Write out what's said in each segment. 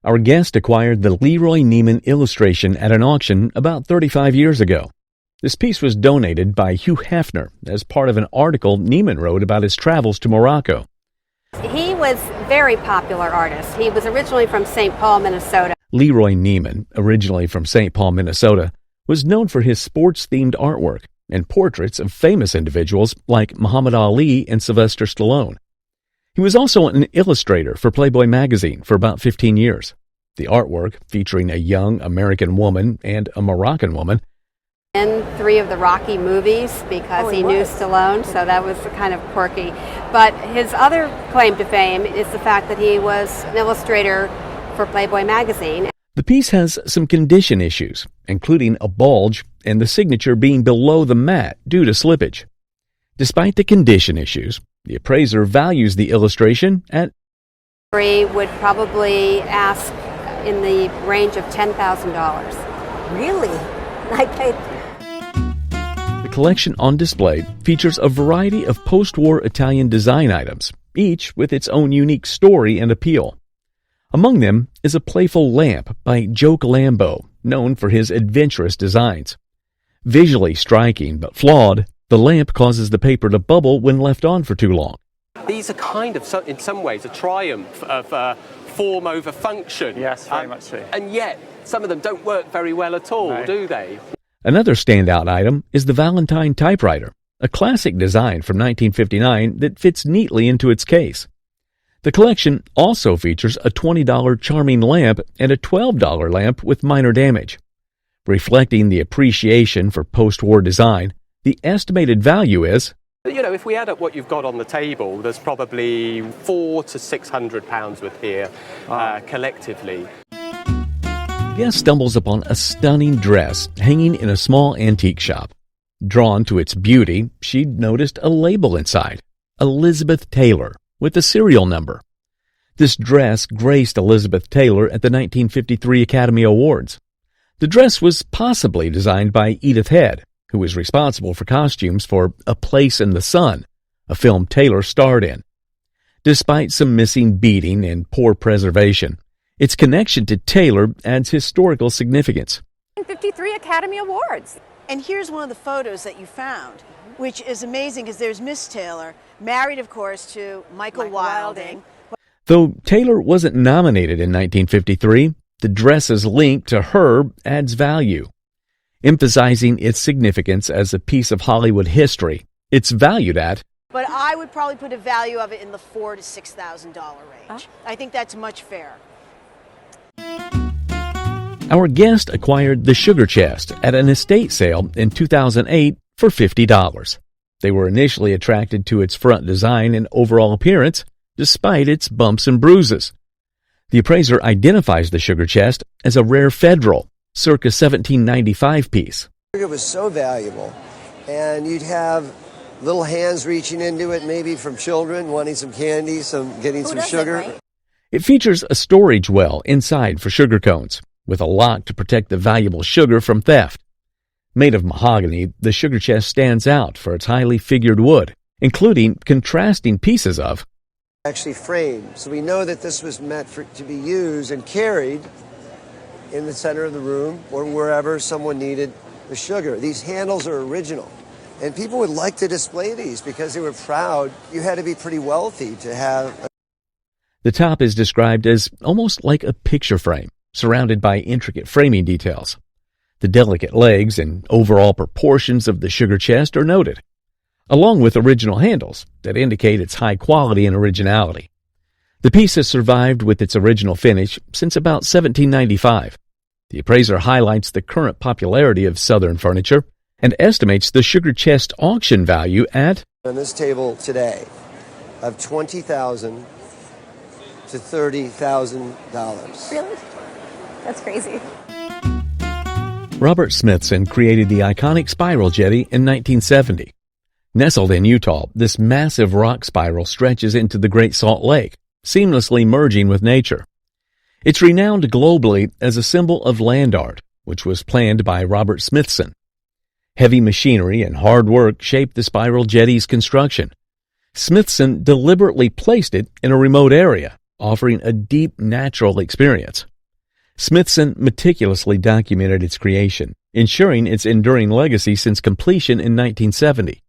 Our guest acquired the Leroy Neiman illustration at an auction about 35 years ago. This piece was donated by Hugh Hefner as part of an article Neiman wrote about his travels to Morocco. He was a very popular artist. He was originally from St. Paul, Minnesota. Leroy Neiman, originally from St. Paul, Minnesota, was known for his sports-themed artwork and portraits of famous individuals like Muhammad Ali and Sylvester Stallone. He was also an illustrator for Playboy magazine for about 15 years. The artwork, featuring a young American woman and a Moroccan woman, In 3 of the Rocky movies because he knew Stallone, so that was kind of quirky. But his other claim to fame is the fact that he was an illustrator for Playboy magazine. The piece has some condition issues, including a bulge and the signature being below the mat due to slippage. Despite the condition issues, the appraiser values the illustration at He would probably ask in the range of $10,000. Really? I paid. The collection on display features a variety of post-war Italian design items, each with its own unique story and appeal. Among them is a playful lamp by Joe Lambo, known for his adventurous designs. Visually striking but flawed, the lamp causes the paper to bubble when left on for too long. These are kind of, in some ways, a triumph of form over function. Yes, very much so. And yet, some of them don't work very well at all, No. do they? Another standout item is the Valentine typewriter, a classic design from 1959 that fits neatly into its case. The collection also features a $20 charming lamp and a $12 lamp with minor damage. Reflecting the appreciation for post-war design, the estimated value is, You know, if we add up what you've got on the table, there's probably £400 to £600 worth here collectively. Guest stumbles upon a stunning dress hanging in a small antique shop. Drawn to its beauty, she'd noticed a label inside, Elizabeth Taylor, with a serial number. This dress graced Elizabeth Taylor at the 1953 Academy Awards. The dress was possibly designed by Edith Head, who was responsible for costumes for A Place in the Sun, a film Taylor starred in. Despite some missing beading and poor preservation, its connection to Taylor adds historical significance. 53 Academy Awards. And here's one of the photos that you found, which is amazing because there's Miss Taylor, married, of course, to Michael Wilding. Though Taylor wasn't nominated in 1953, the dress's link to her adds value. Emphasizing its significance as a piece of Hollywood history, it's valued at, But I would probably put a value of it in the $4,000 to $6,000 range. I think that's much fair. Our guest acquired the sugar chest at an estate sale in 2008 for $50. They were initially attracted to its front design and overall appearance, despite its bumps and bruises. The appraiser identifies the sugar chest as a rare federal, circa 1795 piece. It was so valuable, and you'd have little hands reaching into it, maybe from children wanting some candy, getting some sugar. Right? It features a storage well inside for sugar cones, with a lock to protect the valuable sugar from theft. Made of mahogany, the sugar chest stands out for its highly figured wood, including contrasting pieces of, Actually framed, so we know that this was meant to be used and carried in the center of the room or wherever someone needed the sugar. These handles are original, and people would like to display these because they were proud. You had to be pretty wealthy to have. The top is described as almost like a picture frame, surrounded by intricate framing details. The delicate legs and overall proportions of the sugar chest are noted, along with original handles that indicate its high quality and originality. The piece has survived with its original finish since about 1795. The appraiser highlights the current popularity of Southern furniture and estimates the sugar chest auction value at, On this table today, of $20,000 to $30,000. Really? That's crazy. Robert Smithson created the iconic spiral jetty in 1970. Nestled in Utah, this massive rock spiral stretches into the Great Salt Lake, seamlessly merging with nature. It's renowned globally as a symbol of land art, which was planned by Robert Smithson. Heavy machinery and hard work shaped the spiral jetty's construction. Smithson deliberately placed it in a remote area, offering a deep natural experience. Smithson meticulously documented its creation, ensuring its enduring legacy since completion in 1970.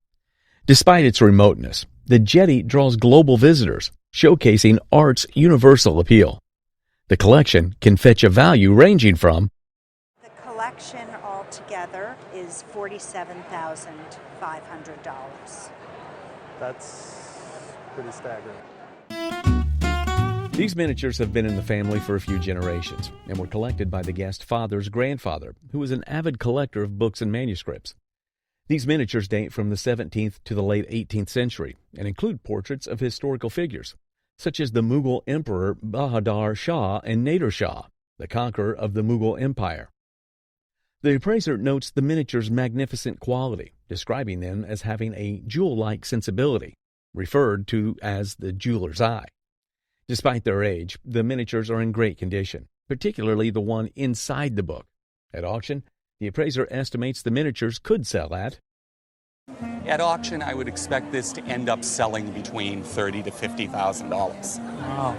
Despite its remoteness, the Jetty draws global visitors, showcasing art's universal appeal. The collection can fetch a value ranging from The collection altogether is $47,500. That's pretty staggering. These miniatures have been in the family for a few generations and were collected by the guest father's grandfather, who was an avid collector of books and manuscripts. These miniatures date from the 17th to the late 18th century and include portraits of historical figures, such as the Mughal Emperor Bahadur Shah and Nader Shah, the conqueror of the Mughal Empire. The appraiser notes the miniatures' magnificent quality, describing them as having a jewel-like sensibility, referred to as the jeweler's eye. Despite their age, the miniatures are in great condition, particularly the one inside the book. At auction, the appraiser estimates the miniatures could sell at auction, I would expect this to end up selling between $30,000 to $50,000. Wow.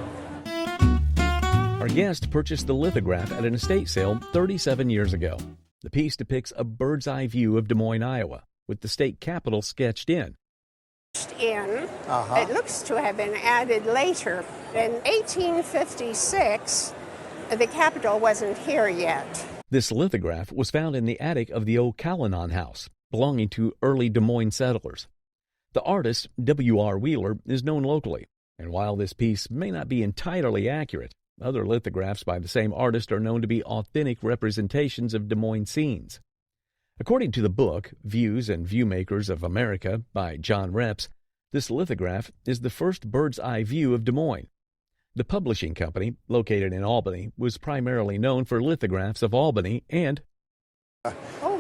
Our guest purchased the lithograph at an estate sale 37 years ago. The piece depicts a bird's-eye view of Des Moines, Iowa, with the state capitol sketched in. It looks to have been added later. In 1856, the Capitol wasn't here yet. This lithograph was found in the attic of the old Callanan house, belonging to early Des Moines settlers. The artist, W.R. Wheeler, is known locally, and while this piece may not be entirely accurate, other lithographs by the same artist are known to be authentic representations of Des Moines scenes. According to the book, Views and Viewmakers of America by John Reps, this lithograph is the first bird's-eye view of Des Moines. The publishing company, located in Albany, was primarily known for lithographs of Albany and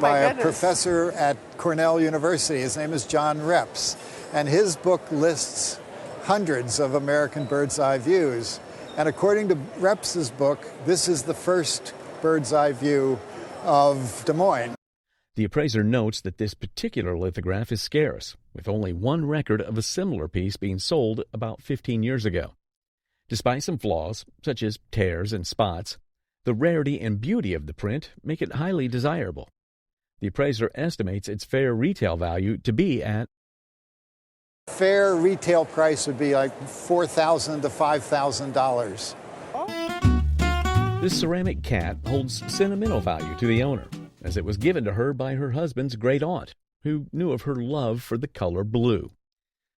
by a professor at Cornell University. His name is John Reps, and his book lists hundreds of American bird's-eye views. And according to Reps's book, this is the first bird's-eye view of Des Moines. The appraiser notes that this particular lithograph is scarce, with only one record of a similar piece being sold about 15 years ago. Despite some flaws, such as tears and spots, the rarity and beauty of the print make it highly desirable. The appraiser estimates its fair retail value to be at fair retail price would be like $4,000 to $5,000. This ceramic cat holds sentimental value to the owner, as it was given to her by her husband's great-aunt, who knew of her love for the color blue.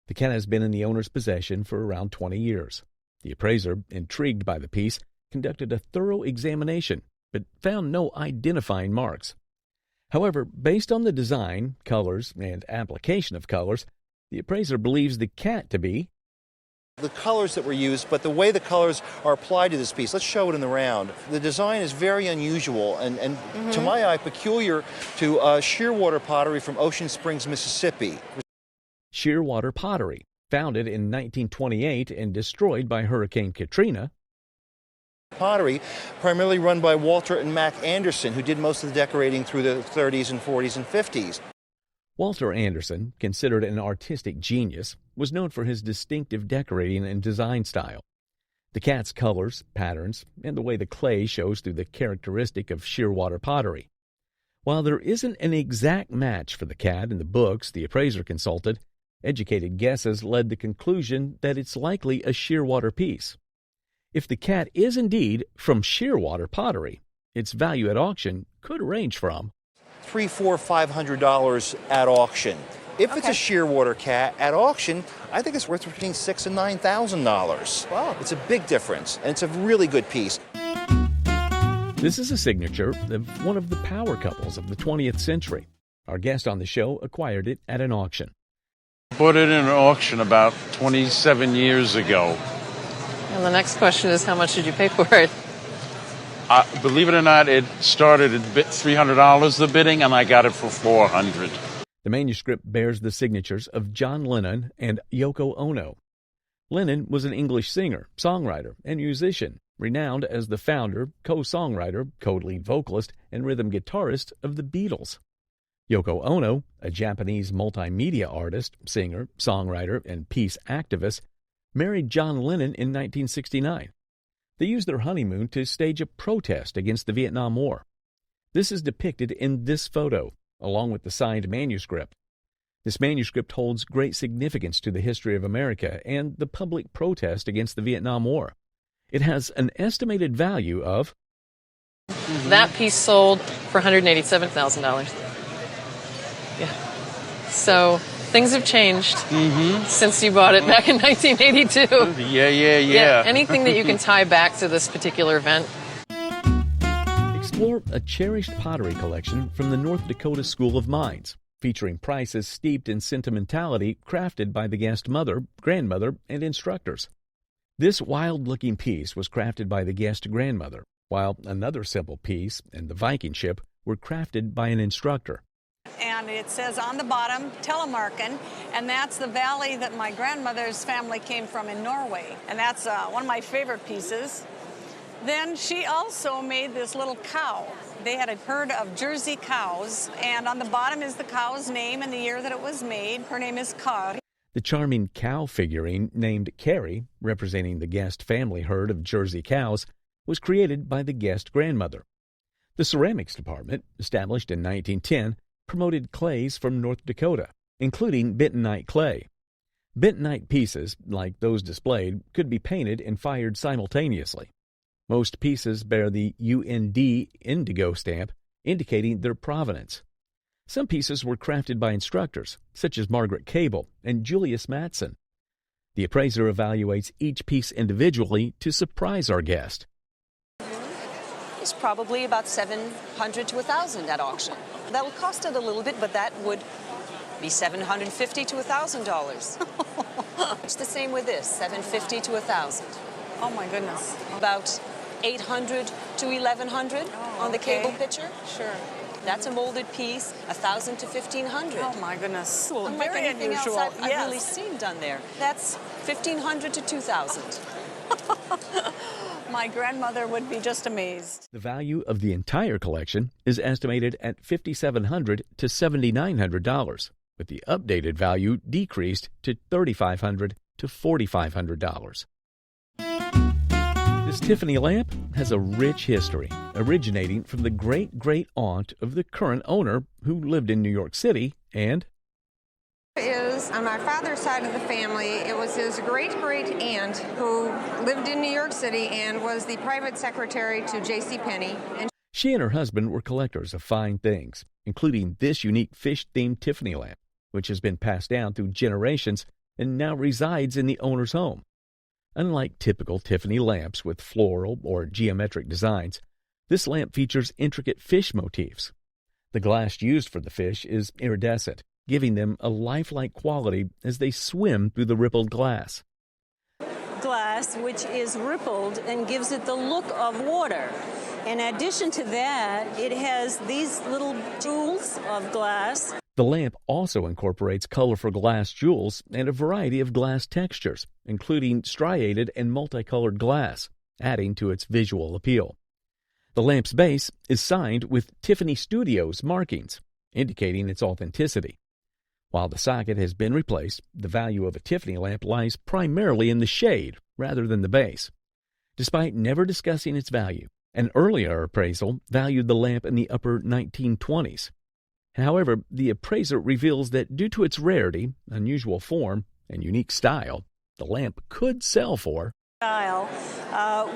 The cat has been in the owner's possession for around 20 years. The appraiser, intrigued by the piece, conducted a thorough examination, but found no identifying marks. However, based on the design, colors, and application of colors, the appraiser believes the cat to be the colors that were used, but the way the colors are applied to this piece. Let's show it in the round. The design is very unusual and to my eye, peculiar to Sheerwater pottery from Ocean Springs, Mississippi. Sheerwater pottery, founded in 1928 and destroyed by Hurricane Katrina. Pottery, primarily run by Walter and Mac Anderson, who did most of the decorating through the 30s and 40s and 50s. Walter Anderson, considered an artistic genius, was known for his distinctive decorating and design style. The cat's colors, patterns, and the way the clay shows through the characteristic of Sheerwater pottery. While there isn't an exact match for the cat in the books the appraiser consulted, educated guesses led the conclusion that it's likely a Sheerwater piece. If the cat is indeed from Sheerwater pottery, its value at auction could range from $300, $400, $500 at auction. If it's a Sheerwater cat at auction, I think it's worth between $6,000 and $9,000. Wow. It's a big difference, and it's a really good piece. This is a signature of one of the power couples of the 20th century. Our guest on the show acquired it at an auction. Bought it in an auction about 27 years ago. And the next question is, how much did you pay for it? Believe it or not, it started at $300 the bidding, and I got it for $400. The manuscript bears the signatures of John Lennon and Yoko Ono. Lennon was an English singer, songwriter, and musician, renowned as the founder, co-songwriter, co-lead vocalist, and rhythm guitarist of the Beatles. Yoko Ono, a Japanese multimedia artist, singer, songwriter, and peace activist, married John Lennon in 1969. They used their honeymoon to stage a protest against the Vietnam War. This is depicted in this photo, along with the signed manuscript. This manuscript holds great significance to the history of America and the public protest against the Vietnam War. It has an estimated value of... That piece sold for $187,000. Yeah. So things have changed since you bought it back in 1982. Yeah. Anything that you can tie back to this particular event. Explore a cherished pottery collection from the North Dakota School of Mines, featuring prices steeped in sentimentality crafted by the guest mother, grandmother, and instructors. This wild-looking piece was crafted by the guest grandmother, while another simple piece and the Viking ship were crafted by an instructor. And it says on the bottom, Telemarken, and that's the valley that my grandmother's family came from in Norway. And that's one of my favorite pieces. Then she also made this little cow. They had a herd of Jersey cows, and on the bottom is the cow's name and the year that it was made. Her name is Kari. The charming cow figurine named Carrie, representing the guest family herd of Jersey cows, was created by the guest grandmother. The ceramics department, established in 1910, promoted clays from North Dakota, including bentonite clay. Bentonite pieces, like those displayed, could be painted and fired simultaneously. Most pieces bear the UND indigo stamp, indicating their provenance. Some pieces were crafted by instructors, such as Margaret Cable and Julius Matson. The appraiser evaluates each piece individually to surprise our guest. It's probably about $700 to $1,000 at auction. That'll cost it a little bit, but that would be $750 to $1,000. It's the same with this, $750 to $1,000. Oh my goodness. About $800 to $1,100 on the cable picture. Sure. That's a molded piece, $1,000 to $1,500. Oh my goodness. Well, Unlike very anything unusual. else I've really seen done there. That's $1,500 to $2,000. My grandmother would be just amazed. The value of the entire collection is estimated at $5,700 to $7,900, with the updated value decreased to $3,500 to $4,500. This Tiffany lamp has a rich history, originating from the great-great-aunt of the current owner, who lived in New York City, and is on my father's side of the family. It was his great-great-aunt who lived in New York City and was the private secretary to J.C. Penney. She and her husband were collectors of fine things, including this unique fish-themed Tiffany lamp, which has been passed down through generations and now resides in the owner's home. Unlike typical Tiffany lamps with floral or geometric designs, this lamp features intricate fish motifs. The glass used for the fish is iridescent, giving them a lifelike quality as they swim through the rippled glass. Glass, which is rippled and gives it the look of water. In addition to that, it has these little jewels of glass. The lamp also incorporates colorful glass jewels and a variety of glass textures, including striated and multicolored glass, adding to its visual appeal. The lamp's base is signed with Tiffany Studios markings, indicating its authenticity. While the socket has been replaced, the value of a Tiffany lamp lies primarily in the shade rather than the base. Despite never discussing its value, an earlier appraisal valued the lamp in the upper 1920s. However, the appraiser reveals that due to its rarity, unusual form, and unique style, the lamp could sell for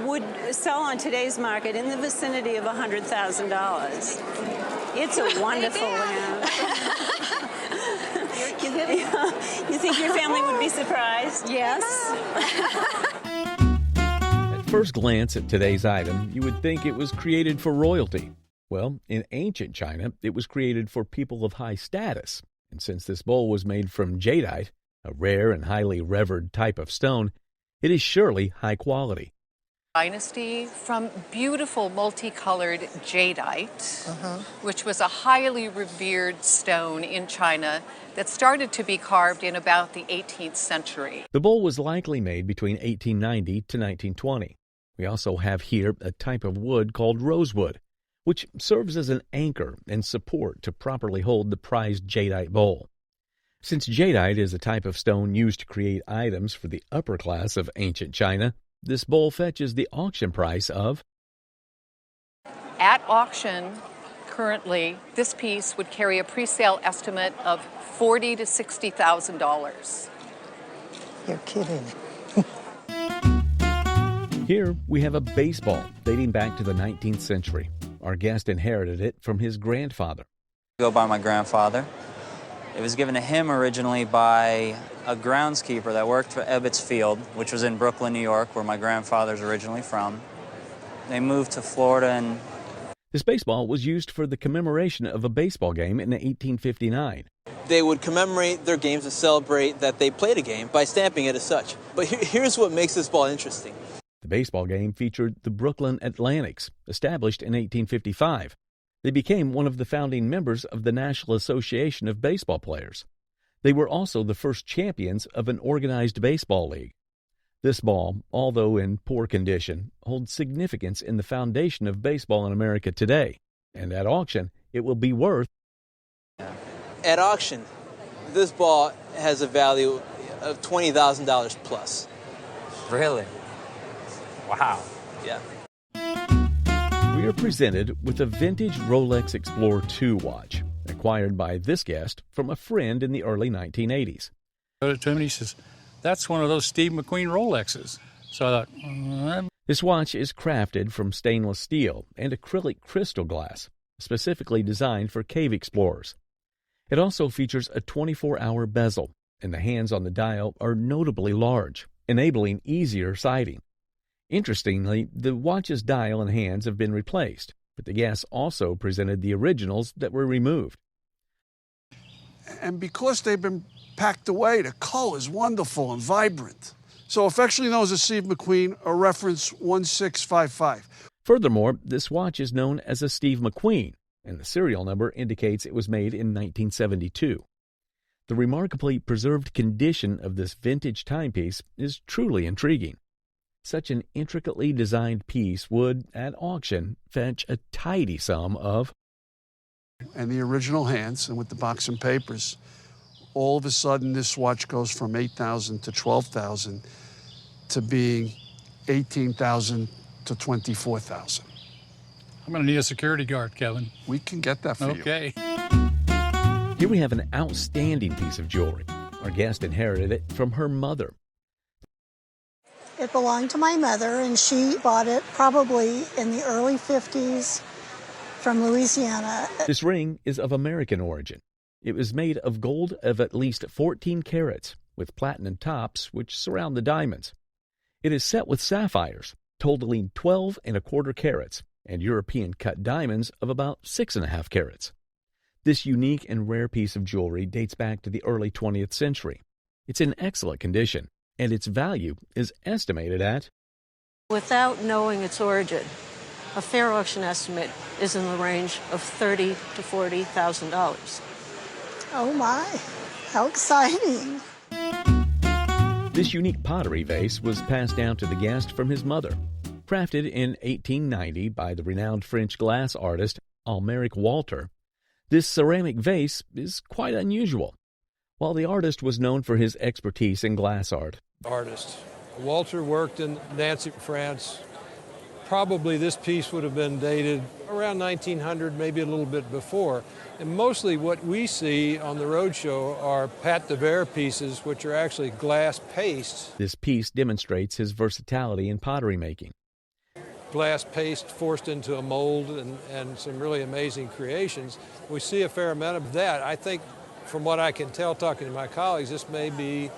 would sell on today's market in the vicinity of $100,000. It's a wonderful lamp. You think your family would be surprised? Yes. At first glance at today's item, you would think it was created for royalty. Well, in ancient China, it was created for people of high status, and since this bowl was made from Jadeite, a rare and highly revered type of stone, it is surely high quality. Dynasty from beautiful multicolored Jadeite, which was a highly revered stone in China that started to be carved in about the 18th century. The bowl was likely made between 1890 to 1920. We also have here a type of wood called rosewood, which serves as an anchor and support to properly hold the prized Jadeite bowl. Since Jadeite is a type of stone used to create items for the upper class of ancient China, This bowl fetches the auction price of... At auction, currently, this piece would carry a pre-sale estimate of $40,000 to $60,000. You're kidding. Here we have a baseball dating back to the 19th century. Our guest inherited it from his grandfather. Go by my grandfather. It was given to him originally by a groundskeeper that worked for Ebbets Field, which was in Brooklyn, New York, where my grandfather's originally from. They moved to Florida and... This baseball was used for the commemoration of a baseball game in 1859. They would commemorate their games and celebrate that they played a game by stamping it as such. But here's what makes this ball interesting. The baseball game featured the Brooklyn Atlantics, established in 1855. They became one of the founding members of the National Association of Baseball Players. They were also the first champions of an organized baseball league. This ball, although in poor condition, holds significance in the foundation of baseball in America today. And at auction, it will be worth... At auction, this ball has a value of $20,000 plus. Really? Wow. Yeah. We are presented with a vintage Rolex Explorer 2 watch, acquired by this guest from a friend in the early 1980s. I showed it to him and he says, "That's one of those Steve McQueen Rolexes." So I thought, This watch is crafted from stainless steel and acrylic crystal glass, specifically designed for cave explorers. It also features a 24-hour bezel, and the hands on the dial are notably large, enabling easier sighting. Interestingly, the watch's dial and hands have been replaced, but the guests also presented the originals that were removed. And because they've been packed away, the color is wonderful and vibrant. So affectionately known as Steve McQueen, a reference 1655. Furthermore, this watch is known as a Steve McQueen, and the serial number indicates it was made in 1972. The remarkably preserved condition of this vintage timepiece is truly intriguing. Such an intricately designed piece would, at auction, fetch a tidy sum of... And the original hands, and with the box and papers, all of a sudden this watch goes from $8,000 to $12,000 to being $18,000 to $24,000. I'm going to need a security guard, Kevin. We can get that for you. Okay. Here we have an outstanding piece of jewelry. Our guest inherited it from her mother. It belonged to my mother, and she bought it probably in the early 50s from Louisiana. This ring is of American origin. It was made of gold of at least 14 carats, with platinum tops which surround the diamonds. It is set with sapphires, totaling 12 1/4 carats, and European-cut diamonds of about 6.5 carats. This unique and rare piece of jewelry dates back to the early 20th century. It's in excellent condition, and its value is estimated at... Without knowing its origin, a fair auction estimate is in the range of $30,000 to $40,000. Oh my, how exciting. This unique pottery vase was passed down to the guest from his mother. Crafted in 1890 by the renowned French glass artist Almar Walter, this ceramic vase is quite unusual. While the artist was known for his expertise in glass art, Walter worked in Nancy, France. Probably this piece would have been dated around 1900, maybe a little bit before. And mostly what we see on the Roadshow are Pat de Verre pieces, which are actually glass pastes. This piece demonstrates his versatility in pottery making. Glass paste forced into a mold and some really amazing creations. We see a fair amount of that. I think, from what I can tell talking to my colleagues, this may be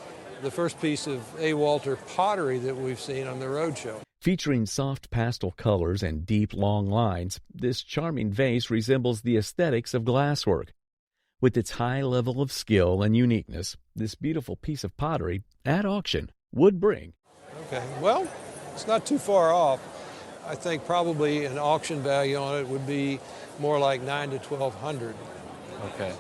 the first piece of A. Walter pottery that we've seen on the Roadshow. Featuring soft pastel colors and deep, long lines, this charming vase resembles the aesthetics of glasswork. With its high level of skill and uniqueness, this beautiful piece of pottery, at auction, would bring... Okay, well, it's not too far off. I think probably an auction value on it would be more like $900 to $1,200. Okay.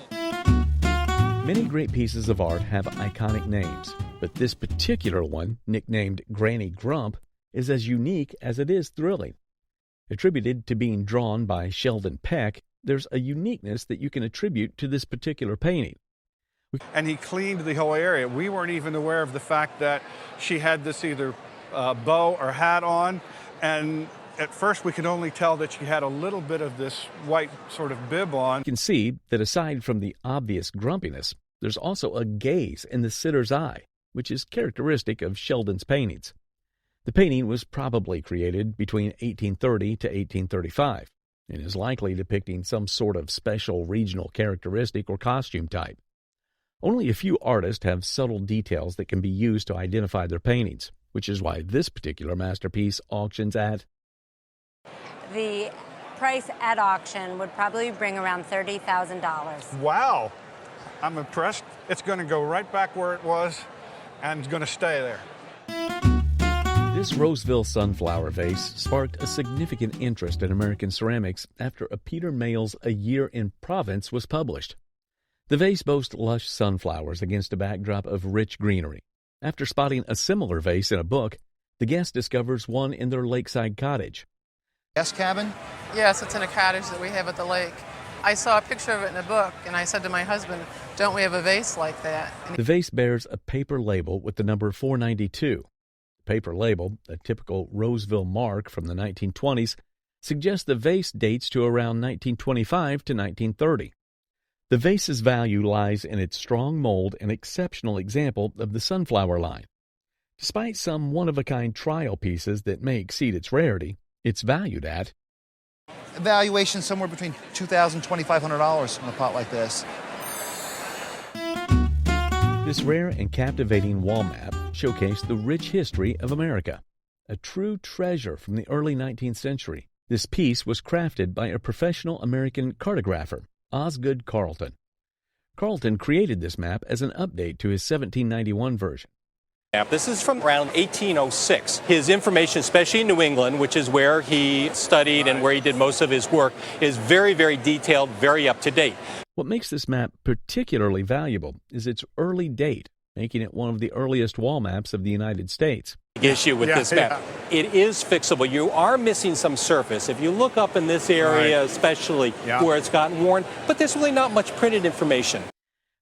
Many great pieces of art have iconic names, but this particular one, nicknamed Granny Grump, is as unique as it is thrilling. Attributed to being drawn by Sheldon Peck, there's a uniqueness that you can attribute to this particular painting. And he cleaned the whole area. We weren't even aware of the fact that she had this either bow or hat on, and at first we could only tell that she had a little bit of this white sort of bib on. You can see that aside from the obvious grumpiness, there's also a gaze in the sitter's eye, which is characteristic of Sheldon's paintings. The painting was probably created between 1830 to 1835 and is likely depicting some sort of special regional characteristic or costume type. Only a few artists have subtle details that can be used to identify their paintings, which is why this particular masterpiece auctions at... The price at auction would probably bring around $30,000. Wow! I'm impressed. It's going to go right back where it was, and it's going to stay there. This Roseville sunflower vase sparked a significant interest in American ceramics after a Peter Mayle's A Year in Provence was published. The vase boasts lush sunflowers against a backdrop of rich greenery. After spotting a similar vase in a book, the guest discovers one in their lakeside cottage. Guest cabin? Yes, it's in a cottage that we have at the lake. I saw a picture of it in a book, and I said to my husband, don't we have a vase like that? The vase bears a paper label with the number 492. The paper label, a typical Roseville mark from the 1920s, suggests the vase dates to around 1925 to 1930. The vase's value lies in its strong mold and exceptional example of the sunflower line. Despite some one-of-a-kind trial pieces that may exceed its rarity, it's valued at Valuation somewhere between $2,000 and $2,500 on a pot like this. This rare and captivating wall map showcased the rich history of America. A true treasure from the early 19th century, this piece was crafted by a professional American cartographer, Osgood Carleton. Carleton created this map as an update to his 1791 version. This is from around 1806. His information, especially in New England, which is where he studied and where he did most of his work, is very, very detailed, very up to date. What makes this map particularly valuable is its early date, making it one of the earliest wall maps of the United States. Issue with this map. It is fixable. You are missing some surface. If you look up in this area, especially where it's gotten worn, but there's really not much printed information.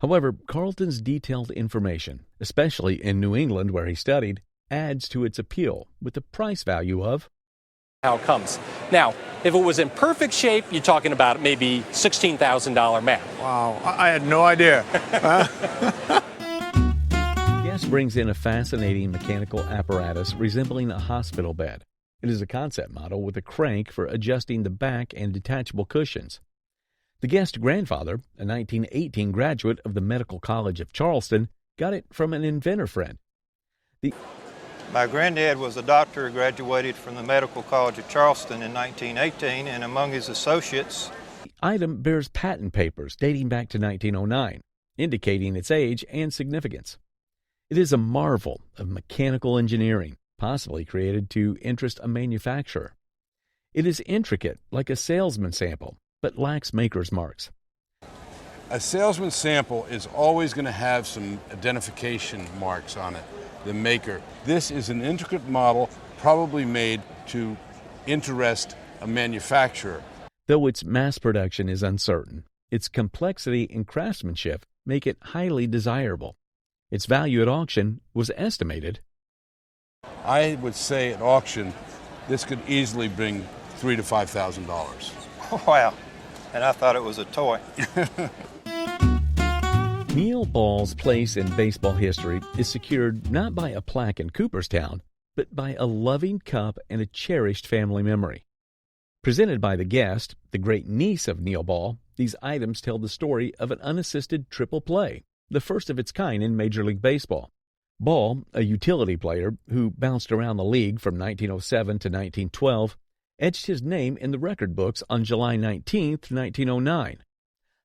However, Carleton's detailed information, especially in New England where he studied, adds to its appeal with the price value of how it comes. Now, if it was in perfect shape, you're talking about maybe $16,000 map. Wow, I had no idea. Guest brings in a fascinating mechanical apparatus resembling a hospital bed. It is a concept model with a crank for adjusting the back and detachable cushions. The guest grandfather, a 1918 graduate of the Medical College of Charleston, got it from an inventor friend. My granddad was a doctor who graduated from the Medical College of Charleston in 1918, and among his associates... The item bears patent papers dating back to 1909, indicating its age and significance. It is a marvel of mechanical engineering, possibly created to interest a manufacturer. It is intricate, like a salesman sample, but lacks maker's marks. A salesman sample is always going to have some identification marks on it, the maker. This is an intricate model, probably made to interest a manufacturer. Though its mass production is uncertain, its complexity and craftsmanship make it highly desirable. Its value at auction was estimated. I would say at auction, this could easily bring $3,000 to $5,000. Wow. And I thought it was a toy. Neil Ball's place in baseball history is secured not by a plaque in Cooperstown, but by a loving cup and a cherished family memory. Presented by the guest, the great niece of Neil Ball, these items tell the story of an unassisted triple play, the first of its kind in Major League Baseball. Ball, a utility player who bounced around the league from 1907 to 1912, etched his name in the record books on July 19, 1909.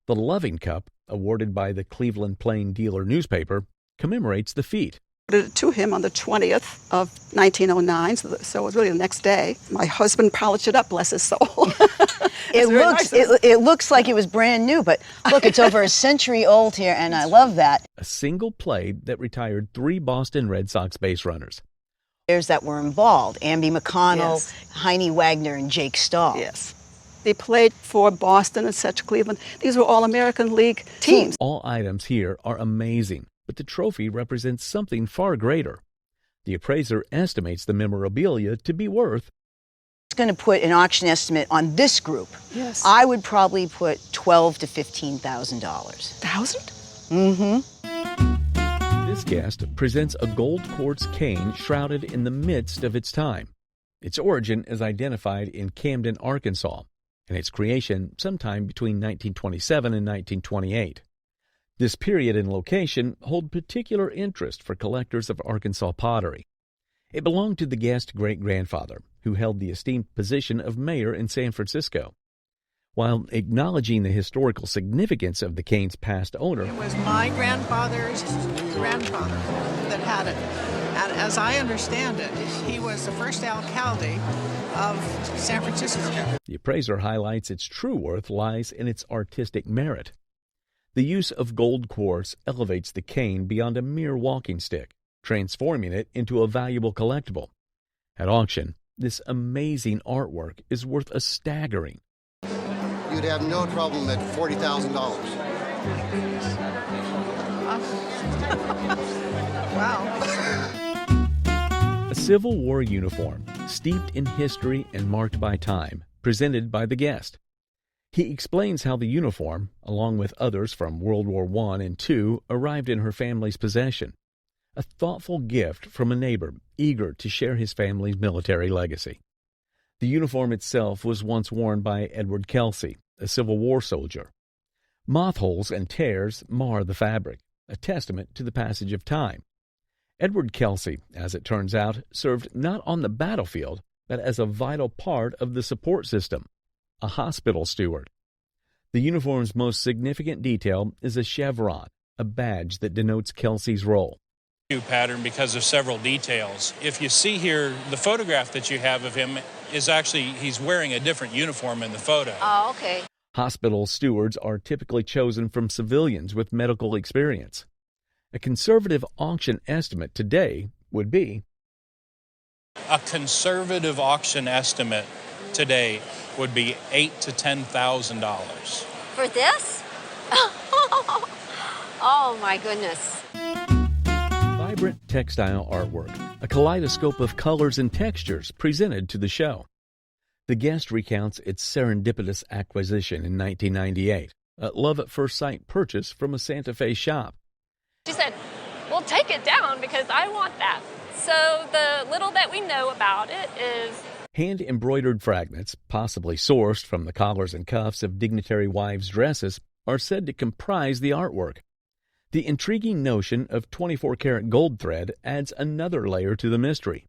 The Loving Cup, awarded by the Cleveland Plain Dealer newspaper, commemorates the feat. To him on the 20th of 1909, so it was really the next day. My husband polished it up, bless his soul. It looks like it was brand new, but look, it's over a century old here, and I love that. A single play that retired 3 Boston Red Sox base runners. Players that were involved, Amby McConnell, Yes. Heine Wagner, and Jake Stahl. Yes. They played for Boston and such Cleveland. These were all American League teams. All items here are amazing, but the trophy represents something far greater. The appraiser estimates the memorabilia to be worth. It's going to put an auction estimate on this group. Yes. I would probably put $12,000 to $15,000. $1,000? Mm-hmm. This guest presents a gold quartz cane shrouded in the midst of its time. Its origin is identified in Camden, Arkansas, and its creation sometime between 1927 and 1928. This period and location hold particular interest for collectors of Arkansas pottery. It belonged to the guest's great-grandfather, who held the esteemed position of mayor in San Francisco. While acknowledging the historical significance of the cane's past owner, it was my grandfather's grandfather that had it. And as I understand it, he was the first alcalde of San Francisco. The appraiser highlights its true worth lies in its artistic merit. The use of gold quartz elevates the cane beyond a mere walking stick, transforming it into a valuable collectible. At auction, this amazing artwork is worth a staggering. You'd have no problem at $40,000. Wow. A Civil War uniform, steeped in history and marked by time, presented by the guest. He explains how the uniform, along with others from World War I and II, arrived in her family's possession. A thoughtful gift from a neighbor eager to share his family's military legacy. The uniform itself was once worn by Edward Kelsey, a Civil War soldier. Moth holes and tears mar the fabric, a testament to the passage of time. Edward Kelsey, as it turns out, served not on the battlefield, but as a vital part of the support system, a hospital steward. The uniform's most significant detail is a chevron, a badge that denotes Kelsey's role. Pattern because of several details. If you see here, the photograph that you have of him is actually, he's wearing a different uniform in the photo. Oh, okay. Hospital stewards are typically chosen from civilians with medical experience. A conservative auction estimate today would be... A conservative auction estimate today would be $8,000 to $10,000. For this? Oh, my goodness. Vibrant textile artwork, a kaleidoscope of colors and textures presented to the show. The guest recounts its serendipitous acquisition in 1998, a love-at-first-sight purchase from a Santa Fe shop. She said, well, take it down because I want that. So the little that we know about it is... Hand-embroidered fragments, possibly sourced from the collars and cuffs of dignitary wives' dresses, are said to comprise the artwork. The intriguing notion of 24-karat gold thread adds another layer to the mystery.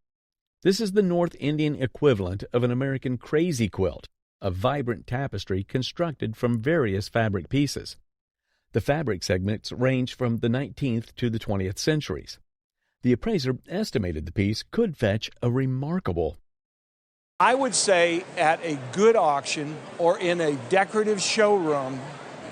This is the North Indian equivalent of an American crazy quilt, a vibrant tapestry constructed from various fabric pieces. The fabric segments range from the 19th to the 20th centuries. The appraiser estimated the piece could fetch a remarkable... I would say at a good auction or in a decorative showroom,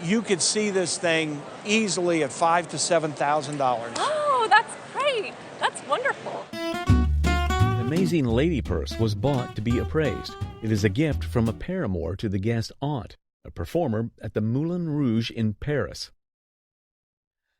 you could see this thing easily at $5,000 to $7,000. Oh, that's great. That's wonderful. An amazing lady purse was bought to be appraised. It is a gift from a paramour to the guest's aunt, a performer at the Moulin Rouge in Paris.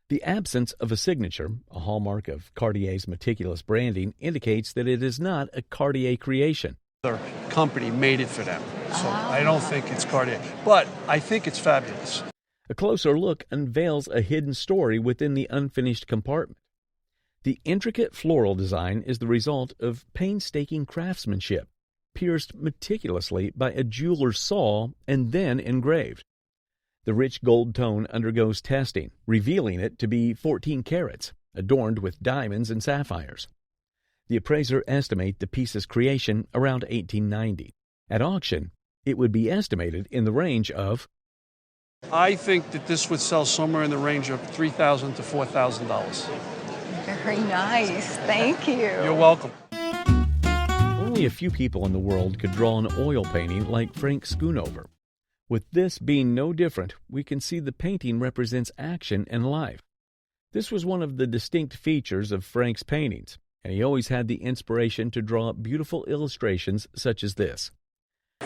The absence of a signature, a hallmark of Cartier's meticulous branding, indicates that it is not a Cartier creation. Their company made it for them, so I don't think it's Cartier, but I think it's fabulous. A closer look unveils a hidden story within the unfinished compartment. The intricate floral design is the result of painstaking craftsmanship, pierced meticulously by a jeweler's saw and then engraved. The rich gold tone undergoes testing, revealing it to be 14 carats, adorned with diamonds and sapphires. The appraiser estimates the piece's creation around 1890. At auction, it would be estimated in the range of... I think that this would sell somewhere in the range of $3,000 to $4,000. Very nice. Thank you. You're welcome. Only a few people in the world could draw an oil painting like Frank Schoonover. With this being no different, we can see the painting represents action and life. This was one of the distinct features of Frank's paintings, and he always had the inspiration to draw beautiful illustrations such as this.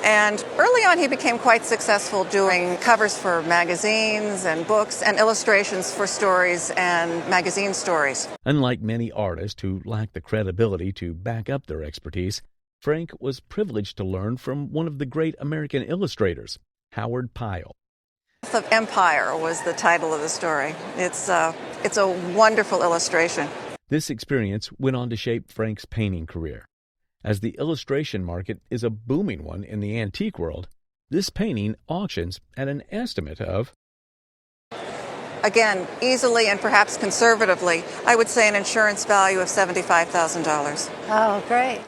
And early on, he became quite successful doing covers for magazines and books and illustrations for stories and magazine stories. Unlike many artists who lack the credibility to back up their expertise, Frank was privileged to learn from one of the great American illustrators, Howard Pyle. Death of Empire was the title of the story. It's a wonderful illustration. This experience went on to shape Frank's painting career. As the illustration market is a booming one in the antique world, this painting auctions at an estimate of, again, easily and perhaps conservatively, I would say an insurance value of $75,000. Oh, great.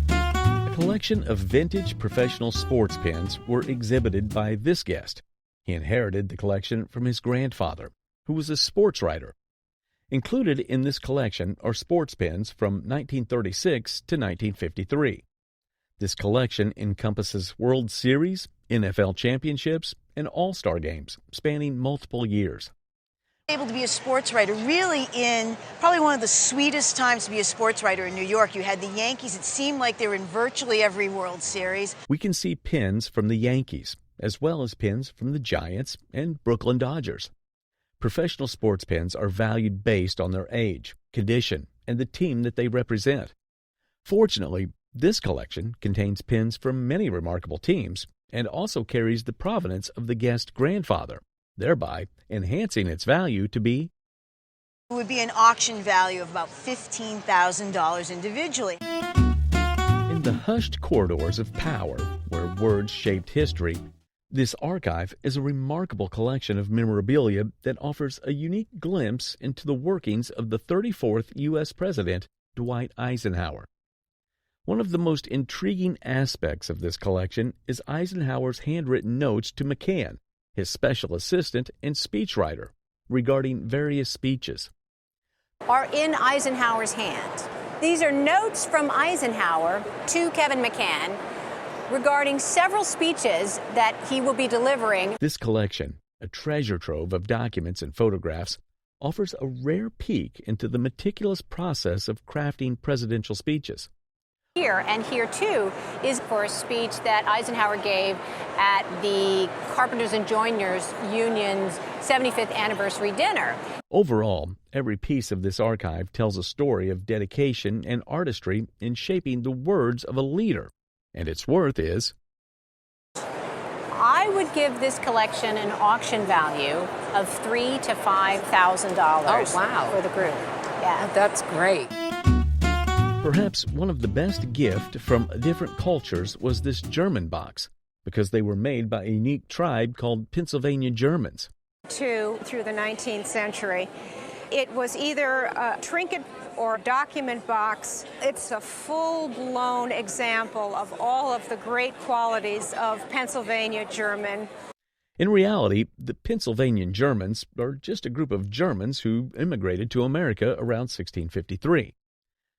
A collection of vintage professional sports pins were exhibited by this guest. He inherited the collection from his grandfather, who was a sports writer. Included in this collection are sports pins from 1936 to 1953. This collection encompasses World Series, NFL championships, and All-Star games spanning multiple years. Able to be a sports writer really in probably one of the sweetest times to be a sports writer in New York. You had the Yankees. It seemed like they were in virtually every World Series. We can see pins from the Yankees, as well as pins from the Giants and Brooklyn Dodgers. Professional sports pins are valued based on their age, condition, and the team that they represent. Fortunately, this collection contains pins from many remarkable teams and also carries the provenance of the guest's grandfather, thereby enhancing its value to be It would be an auction value of about $15,000 individually. in the hushed corridors of power, where words shaped history. This archive is a remarkable collection of memorabilia that offers a unique glimpse into the workings of the 34th U.S. President, Dwight Eisenhower. One of the most intriguing aspects of this collection is Eisenhower's handwritten notes to McCann, his special assistant and speechwriter, regarding various speeches. Are in Eisenhower's hand. These are notes from Eisenhower to Kevin McCann regarding several speeches that he will be delivering. This collection, a treasure trove of documents and photographs, offers a rare peek into the meticulous process of crafting presidential speeches. Here and here too is for a speech that Eisenhower gave at the Carpenters and Joiners Union's 75th anniversary dinner. Overall, every piece of this archive tells a story of dedication and artistry in shaping the words of a leader, and its worth is, I would give this collection an auction value of $3,000 to $5,000 for the group. Yeah, that's great. Perhaps one of the best gifts from different cultures was this German box, because they were made by a unique tribe called Pennsylvania Germans. Through the 19th century. It was either a trinket or document box. It's a full-blown example of all of the great qualities of Pennsylvania German. In reality, the Pennsylvanian Germans are just a group of Germans who immigrated to America around 1653.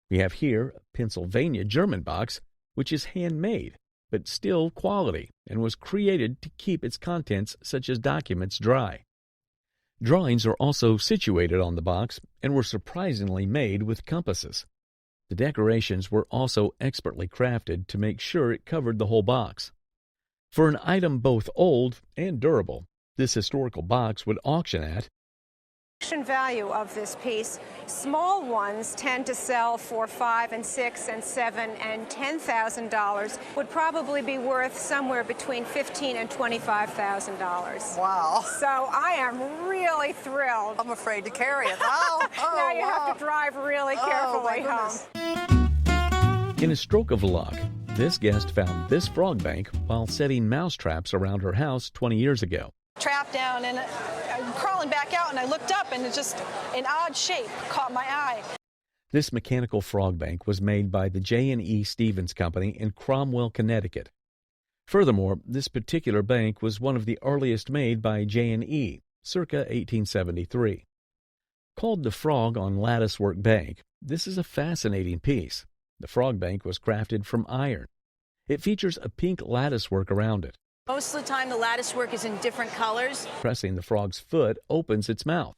We have here a Pennsylvania German box, which is handmade, but still quality, and was created to keep its contents, such as documents, dry. Drawings are also situated on the box and were surprisingly made with compasses. The decorations were also expertly crafted to make sure it covered the whole box. For an item both old and durable, this historical box would auction at Auction value of this piece, small ones tend to sell for $5,000 and $6,000 and $7,000 and $10,000. Would probably be worth somewhere between $15,000 and $25,000. Wow. So I am really thrilled. I'm afraid to carry it. Now you have to drive really carefully home. In a stroke of luck, this guest found this frog bank while setting mouse traps around her house 20 years ago. Trap down and I'm crawling back out and I looked up and it just an odd shape caught my eye. This mechanical frog bank was made by the J&E Stevens Company in Cromwell, Connecticut. Furthermore, this particular bank was one of the earliest made by J&E, circa 1873. Called the Frog on Latticework Bank, this is a fascinating piece. The frog bank was crafted from iron. It features a pink latticework around it. Most of the time, the lattice work is in different colors. Pressing the frog's foot opens its mouth,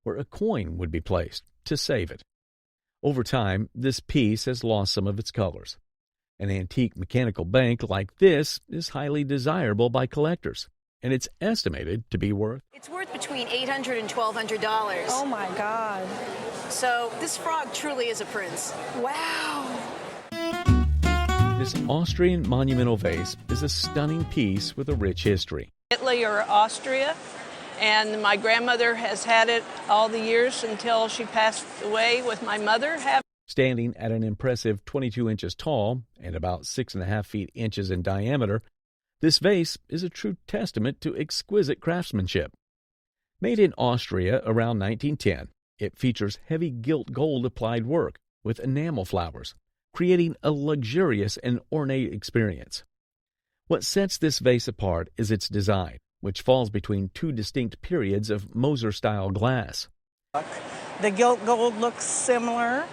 where a coin would be placed to save it. Over time, this piece has lost some of its colors. An antique mechanical bank like this is highly desirable by collectors, and it's estimated to be worth. It's worth between $800 and $1,200. Oh my God. So this frog truly is a prince. Wow. This Austrian monumental vase is a stunning piece with a rich history. Italy or Austria, and my grandmother has had it all the years until she passed away with my mother. Standing at an impressive 22 inches tall and about 6.5 inches in diameter, this vase is a true testament to exquisite craftsmanship. Made in Austria around 1910, it features heavy gilt gold applied work with enamel flowers, creating a luxurious and ornate experience. What sets this vase apart is its design, which falls between two distinct periods of Moser-style glass. The gilt gold looks similar,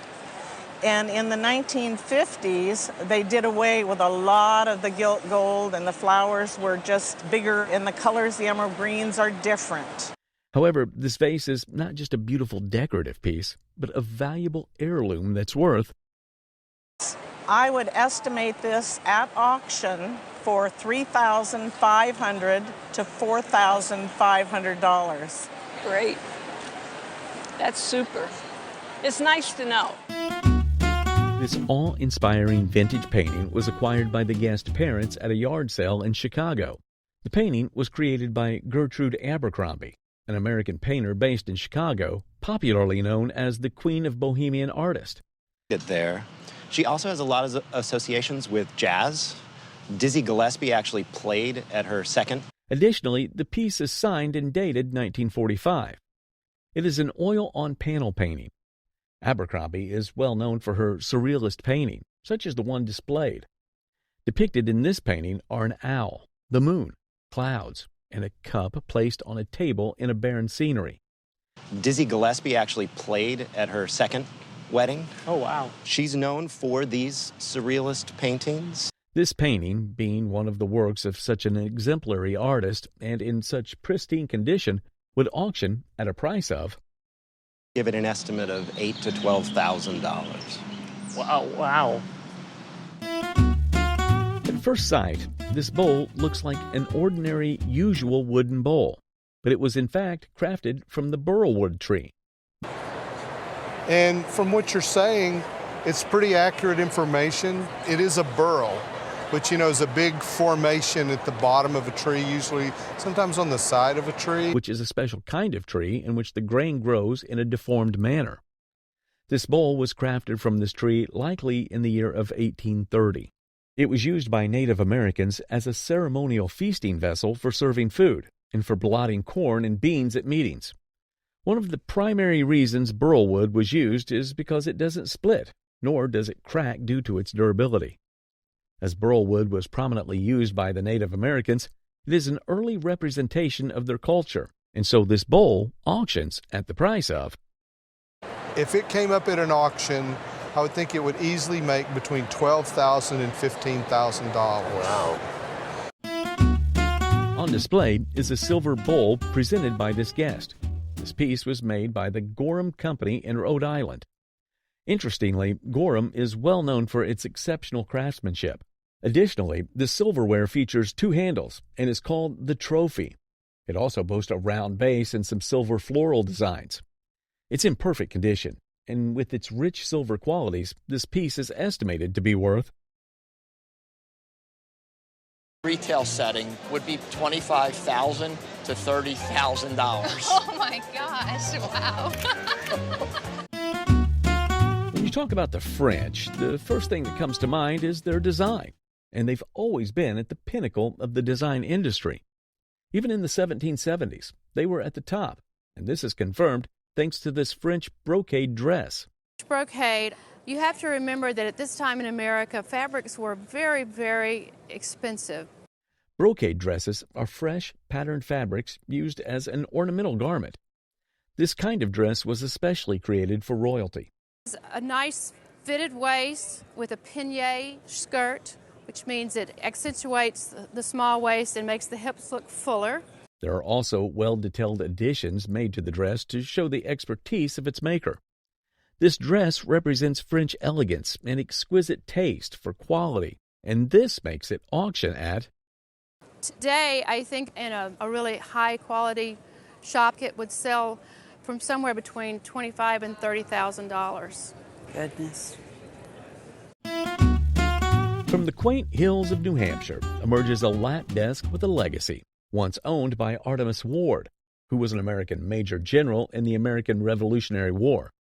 and in the 1950s, they did away with a lot of the gilt gold, and the flowers were just bigger, and the colors, the emerald greens, are different. However, this vase is not just a beautiful decorative piece, but a valuable heirloom that's worth. I would estimate this at auction for $3,500 to $4,500. Great. That's super. It's nice to know. This awe-inspiring vintage painting was acquired by the guest parents at a yard sale in Chicago. The painting was created by Gertrude Abercrombie, an American painter based in Chicago, popularly known as the Queen of Bohemian Artists. There. She also has a lot of associations with jazz. Dizzy Gillespie actually played at her second. Additionally, the piece is signed and dated 1945. It is an oil-on-panel painting. Abercrombie is well known for her surrealist painting, such as the one displayed. Depicted in this painting are an owl, the moon, clouds, and a cup placed on a table in a barren scenery. Dizzy Gillespie actually played at her second wedding. Oh, wow. She's known for these surrealist paintings. This painting, being one of the works of such an exemplary artist and in such pristine condition, would auction at a price of... Give it an estimate of $8,000 to $12,000. Wow. At first sight, this bowl looks like an ordinary, usual wooden bowl, but it was in fact crafted from the Burlwood tree. And from what you're saying, it's pretty accurate information. It is a burl, which, is a big formation at the bottom of a tree, usually sometimes on the side of a tree. Which is a special kind of tree in which the grain grows in a deformed manner. This bowl was crafted from this tree likely in the year of 1830. It was used by Native Americans as a ceremonial feasting vessel for serving food and for blotting corn and beans at meetings. One of the primary reasons burlwood was used is because it doesn't split, nor does it crack due to its durability. As burlwood was prominently used by the Native Americans, it is an early representation of their culture, and so this bowl auctions at the price of... If it came up at an auction, I would think it would easily make between $12,000 and $15,000. Wow. On display is a silver bowl presented by this guest. This piece was made by the Gorham Company in Rhode Island. Interestingly, Gorham is well known for its exceptional craftsmanship. Additionally, the silverware features two handles and is called the trophy. It also boasts a round base and some silver floral designs. It's in perfect condition, and with its rich silver qualities, this piece is estimated to be worth... Retail setting would be $25,000 to $30,000. Oh my gosh, wow. When you talk about the French, the first thing that comes to mind is their design, and they've always been at the pinnacle of the design industry. Even in the 1770s, they were at the top, and this is confirmed thanks to this French brocade dress. Brocade, you have to remember that at this time in America, fabrics were very, very expensive. Brocade dresses are fresh, patterned fabrics used as an ornamental garment. This kind of dress was especially created for royalty. A nice fitted waist with a peigne skirt, which means it accentuates the small waist and makes the hips look fuller. There are also well-detailed additions made to the dress to show the expertise of its maker. This dress represents French elegance and exquisite taste for quality, and this makes it auction at... Today, I think in a really high-quality shop, it would sell from somewhere between $25,000 and $30,000. Goodness. From the quaint hills of New Hampshire emerges a lap desk with a legacy, once owned by Artemis Ward, who was an American major general in the American Revolutionary War.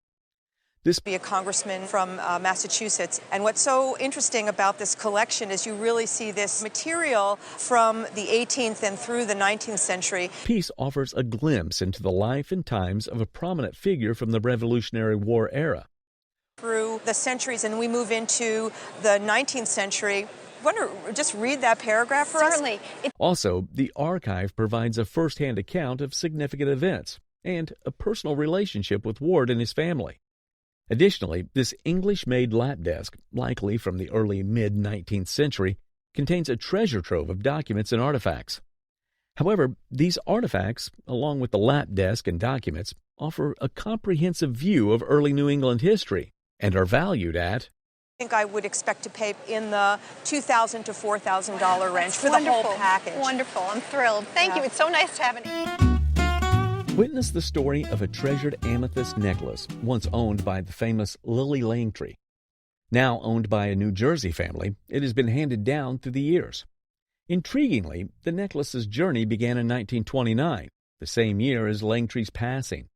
This be a congressman from Massachusetts. And what's so interesting about this collection is you really see this material from the 18th and through the 19th century. Piece offers a glimpse into the life and times of a prominent figure from the Revolutionary War era. Through the centuries, and we move into the 19th century. Just read that paragraph for us? Certainly. Also, the archive provides a first-hand account of significant events and a personal relationship with Ward and his family. Additionally, this English-made lap desk, likely from the early mid-19th century, contains a treasure trove of documents and artifacts. However, these artifacts, along with the lap desk and documents, offer a comprehensive view of early New England history and are valued at... I think I would expect to pay in the $2,000 to $4,000 range for the whole package. Wonderful. I'm thrilled. Thank you. It's so nice to have an... Witness the story of a treasured amethyst necklace once owned by the famous Lily Langtry. Now owned by a New Jersey family, it has been handed down through the years. Intriguingly, the necklace's journey began in 1929, the same year as Langtry's passing.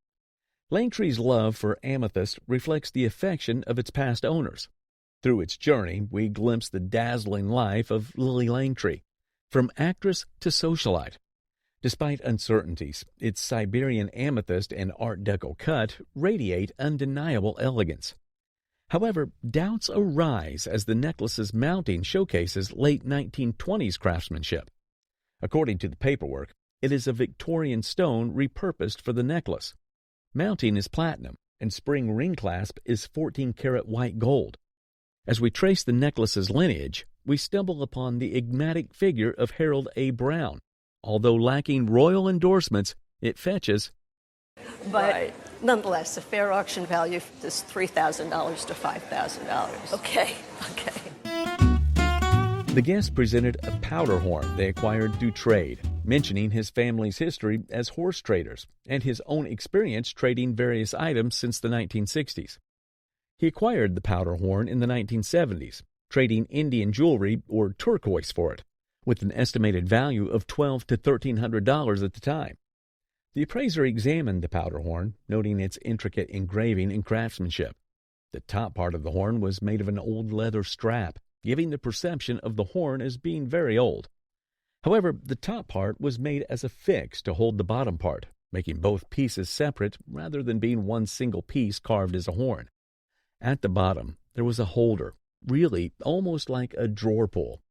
Langtry's love for amethyst reflects the affection of its past owners. Through its journey, we glimpse the dazzling life of Lily Langtry, from actress to socialite. Despite uncertainties, its Siberian amethyst and Art Deco cut radiate undeniable elegance. However, doubts arise as the necklace's mounting showcases late 1920s craftsmanship. According to the paperwork, it is a Victorian stone repurposed for the necklace. Mounting is platinum, and spring ring clasp is 14-karat white gold. As we trace the necklace's lineage, we stumble upon the enigmatic figure of Harold A. Brown. Although lacking royal endorsements, it fetches... But nonetheless, a fair auction value is $3,000 to $5,000. Okay. The guest presented a powder horn they acquired through trade, mentioning his family's history as horse traders and his own experience trading various items since the 1960s. He acquired the powder horn in the 1970s, trading Indian jewelry or turquoise for it, with an estimated value of $1,200 to $1,300 at the time. The appraiser examined the powder horn, noting its intricate engraving and craftsmanship. The top part of the horn was made of an old leather strap, giving the perception of the horn as being very old. However, the top part was made as a fix to hold the bottom part, making both pieces separate rather than being one single piece carved as a horn. At the bottom, there was a holder, really almost like a drawer pull.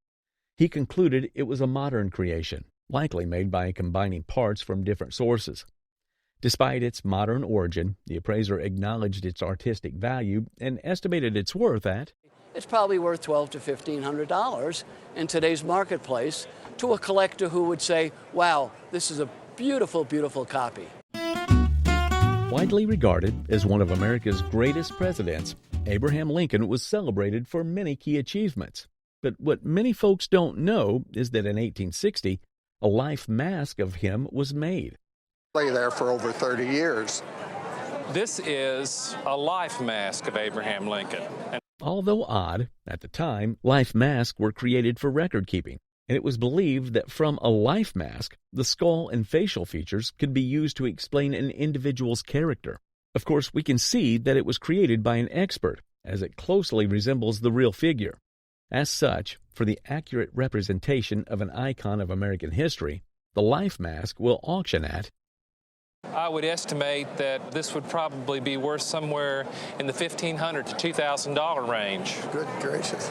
He concluded it was a modern creation, likely made by combining parts from different sources. Despite its modern origin, the appraiser acknowledged its artistic value and estimated its worth at... It's probably worth $1,200 to $1,500 in today's marketplace to a collector who would say, wow, this is a beautiful, beautiful copy. Widely regarded as one of America's greatest presidents, Abraham Lincoln was celebrated for many key achievements. But what many folks don't know is that in 1860, a life mask of him was made. Lay there for over 30 years. This is a life mask of Abraham Lincoln. Although odd, at the time, life masks were created for record keeping, and it was believed that from a life mask, the skull and facial features could be used to explain an individual's character. Of course, we can see that it was created by an expert, as it closely resembles the real figure. As such, for the accurate representation of an icon of American history, the life mask will auction at... I would estimate that this would probably be worth somewhere in the $1,500 to $2,000 range. Good gracious.